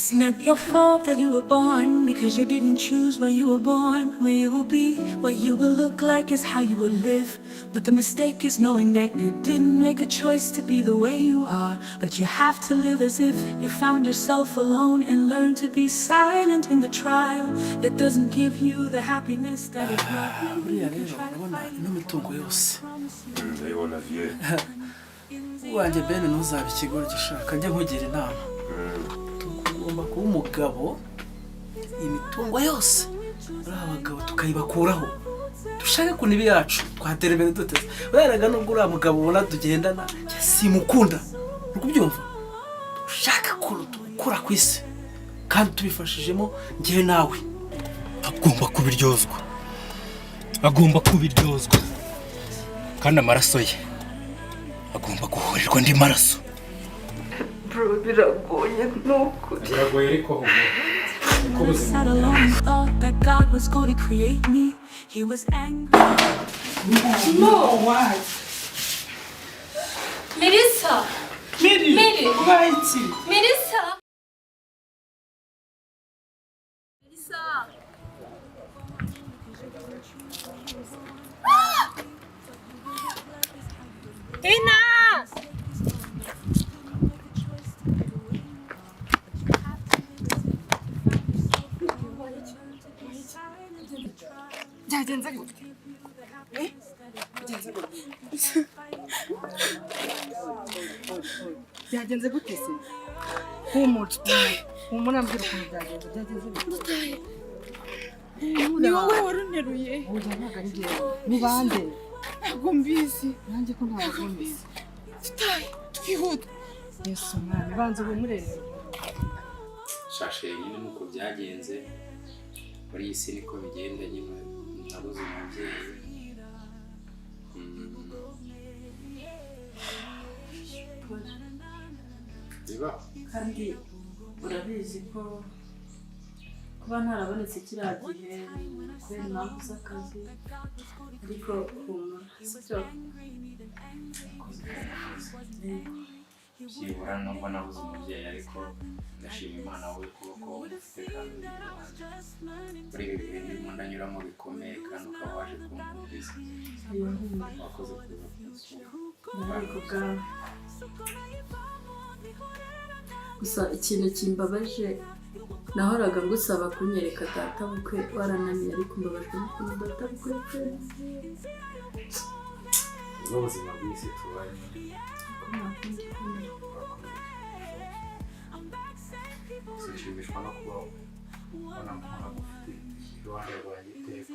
It's not your fault that you were born, because you didn't choose where you were born. Where you will be, what you will look like is how you will live. But the mistake is knowing that you didn't make a choice to be the way you are. But you have to live as if you found yourself alone, and learn to be silent in the trial. It doesn't give you the happiness that it brought you. You can try to fight wanjye bene ntuzaba ikigori gishaka njye nkugira inama tugomba kuba umugabo imitungo yose ari abagabo tukayibakuraho dushaka ku nibi yacu twatera imbere duteze ureraga nubwo uriya mugabo ubona tugendana simukunda ukubyumva dushaka kura ku isi kandi tubifashijemo ngewe nawe agomba kubiryozwa kandi amaraso ye agomba guhurirwa ndi maraso. Bro, biragoye nukuri. Biragoye ariko sat alone and thought that God was going to create me. He was angry. No, why? Melissa! Mary! Why? Melissa! Melissa! Ina! byagenze gute? Byagenze gute se? Humura mbwira ukuntu byagenze gute? Ni wowe warunteruye? Oya ntabwo ari njyewe. Ni bande? Ntabwo mbizi. Nanjye ko ntabwo mbizi. Twihuta. Yesu mwana banze bumurere. shashe nyine nuko byagenze muri iyi si niko bigenda nyine nabuze umubyeyi. Biba kandi urabizi ko kuba ntarabonetse kiriya gihe kubera impamvu z'akazi ariko sibyo byibura nubwo nabuze umubyeyi ariko ndashima Imana wowe kuboko ufite kandi muri ibi bihe ndimo ndanyuramo bikomeye kandi ukaba waje kumviriza. Wakoze kuba gusa ikintu kimbabaje nahoraga ngusaba kunyereka data bukwe warananiye ariko mbabajwe n'ukuntu data bukwe ubuzima bw'isi tubaye sinshimishwa no kuba ubona mpora ufite iruhande rwanjye iteka.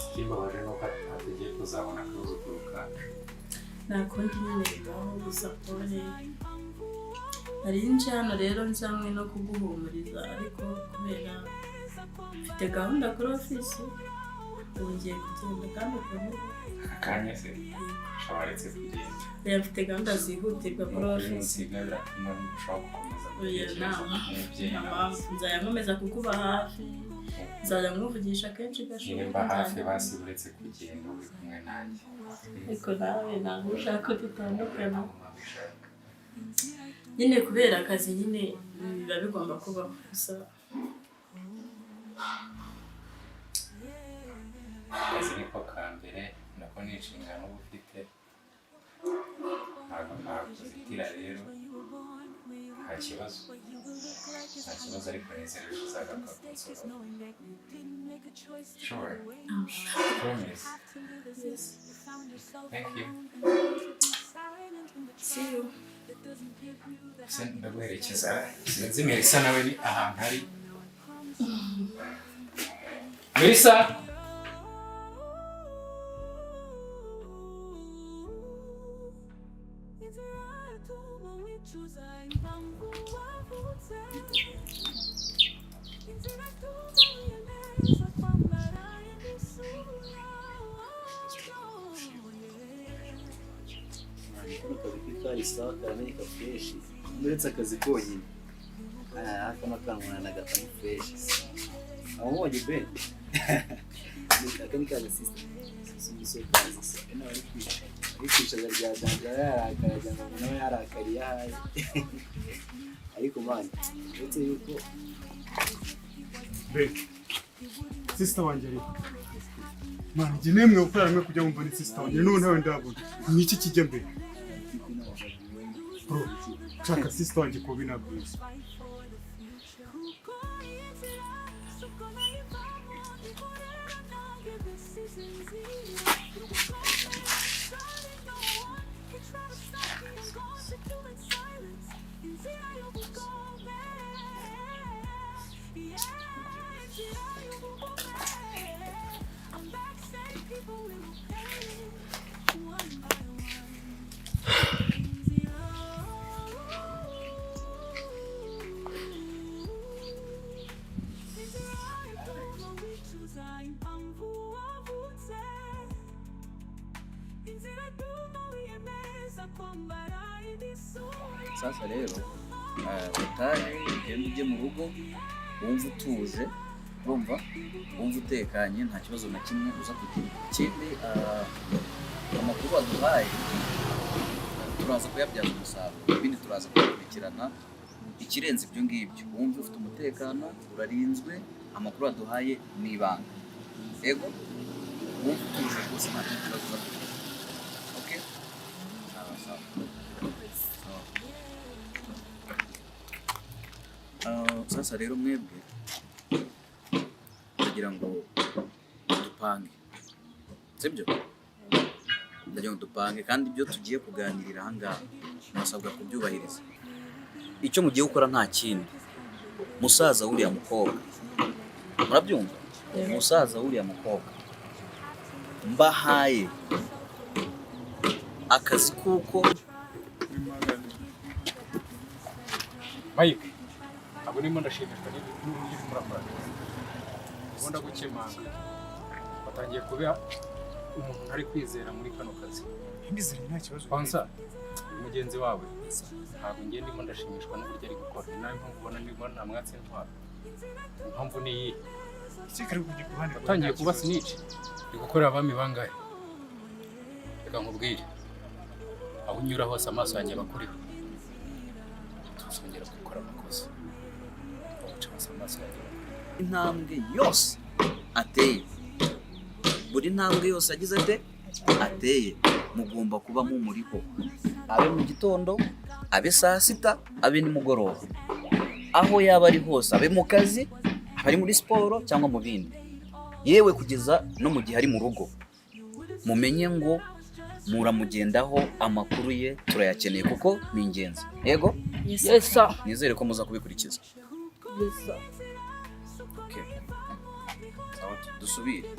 Ikimbabaje ni uko atagiye kuzabona akuzukuru kacu. nta kundi nyine bibaho gusa pole nari nje hano rero nzanywe no kuguhumuriza ariko kubera mfite gahunda kuri ofisi ubu ngiye kugenda kandi ukuntu akanya se shabaretse kugenda rero mfite gahunda zihutirwa kuri ofisi biratuma ushobora gukomeza gutekereza nzajya nkomeza kukuba hafi nzajya nkuvugisha kenshi gashoboka nimba hafi basi uretse kugenda uri kumwe nanjye ariko nawe ntabwo ushaka ko dutandukana nyine kubera akazi nyine biba bigomba kubaho gusa akazi niko ka mbere nako ni inshingano uba ufite ntabwo nakuzitira rero nta kibazo ariko nizere ko uzagaruka kunsura. Sure. Promise. Thank you. See you. ndaguherekeza sinzi Melissa nawe ni ahantu hari Melissa Amerika fresh uretse akazi konyine hafi n'akanwa na gatanu fresh abonye ben akani kaza sister kazi ari kwica rya danda yarakaraga nawe yarakariye hayi ariko mani uretse yuko be sister wanjye ari mani njye nemwe gukora rimwe kujya wumva ni sister wanjye none ntawe ndabona ni iki kijya mbere bro shaka sister wanjye ko binabwiza Sasa rero utaje ugenda ujye mu rugo wumva utuje wumva utekanye nta kibazo na kimwe uza kugira. Ikindi amakuru aduhaye turaza kuyabyaza umusaruro, ibindi turaza kubikurikirana. Ikirenze ibyo ngibyo wumva ufite umutekano, urarinzwe, amakuru aduhaye ni ibanga. Yego wumva utuje rwose nta kibazo uza kugira. Okay? Sawa. Sasa rero mwebwe ndagira ngo dupange, sibyo? Ndagira ngo dupange kandi ibyo tugiye kuganirira aha ngaha musabwa kubyubahiriza. Icyo mugiye gukora nta kindi, musaza wuriya mukobwa, murabyumva? Musaza wuriya mukobwa mbahaye akazi kuko Mike, abo nimo ndashimishwa n'ibiri murakora. Ubona gukemanga batangiye kuba umuntu ntari kwizera muri kano kazi. Mbizere nta kibazo. Kwanza mugenzi wawe ntabwo ngiye ndimo ndashimishwa n'uburyo ari gukora. Nawe mpamvu ubona ndimo namwatse ntwara. Impamvu ni iyi. Ikikari kujya kubanira. Batangiye kuba snitch. Ndi gukorera abami bangahe. Reka nkubwire. Aho unyura hose amaso yanjye bakuriho. Tuzongera gukora amakosa. Intambwe yose ateye, buri ntambwe yose agize ateye mugomba kuba mumuriho, abe mu gitondo, abe saa sita, abe nimugoroba, aho yaba ari hose, abe mu kazi, ari muri siporo cyangwa mu bindi, yewe kugeza no mu gihe ari mu rugo. Mumenye ngo muramugendaho, amakuru ye turayakeneye kuko ni ingenzi. Yego? Yes sir. Nizere ko muza kubikurikiza. Yes sir. Okay. Sawa, dusubire.